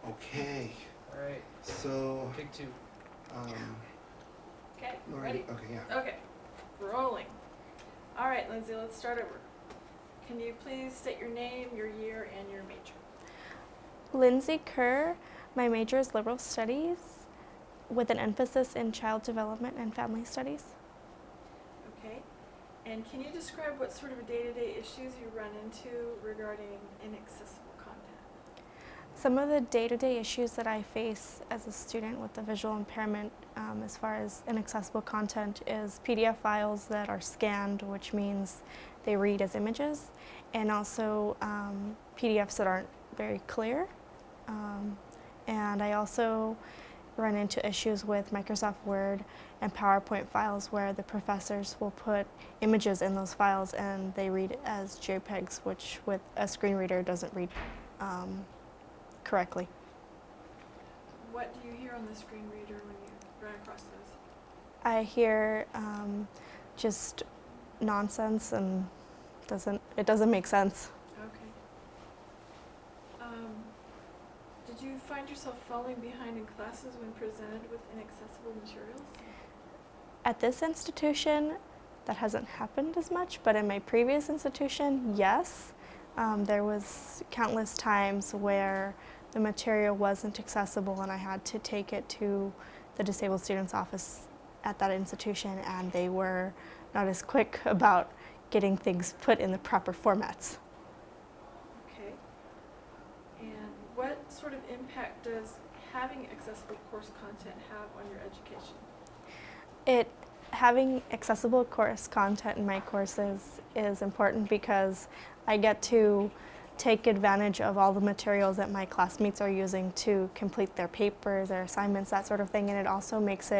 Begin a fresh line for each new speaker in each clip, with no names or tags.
Okay,
All right,
so,
take two.
Okay,
Lori,
ready?
okay, yeah.
Okay, rolling. All right, Lindsay, let's start over. Can you please state your name, your year, and your major?
Lindsey Kerr. My major is liberal studies with an emphasis in child development and family studies.
Okay, and can you describe what sort of day-to-day issues you run into regarding inaccessible content?
Some of the day-to-day issues that I face as a student with a visual impairment as far as inaccessible content is PDF files that are scanned, which means they read as images, and also PDFs that aren't very clear. And I also run into issues with Microsoft Word and PowerPoint files where the professors will put images in those files and they read as JPEGs, which with a screen reader doesn't read correctly.
What do you hear on the screen reader when you run across those?
I hear just nonsense and it doesn't make sense.
Okay. Did you find yourself falling behind in classes when presented with inaccessible materials?
At this institution, that hasn't happened as much, but in my previous institution, yes. There was countless times where the material wasn't accessible and I had to take it to the disabled students office at that institution, and they were not as quick about getting things put in the proper formats.
Okay. And what sort of impact does having accessible course content have on your education?
Having accessible course content in my courses is important because I get to take advantage of all the materials that my classmates are using to complete their papers, their assignments, that sort of thing, and it also makes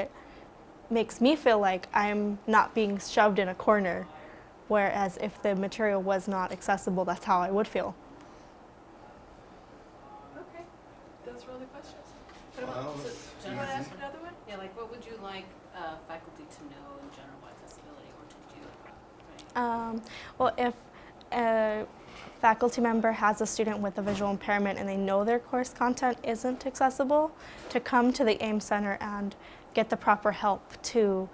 me feel like I'm not being shoved in a corner, whereas if the material was not accessible, that's how I would feel.
Okay, those were all the questions. What about,
Well,
so,
that's
do you want to
easy.
ask another one?
Yeah, like what would you like faculty to know in general about accessibility or to do about it, right?
Well, if a faculty member has a student with a visual impairment and they know their course content isn't accessible, to come to the AIM Center and get the proper help to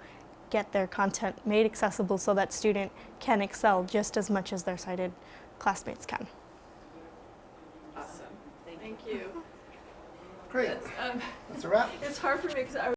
get their content made accessible so that student can excel just as much as their sighted classmates can.
Awesome. Thank you.
Great,
That's,
that's a wrap.
it's hard for me because I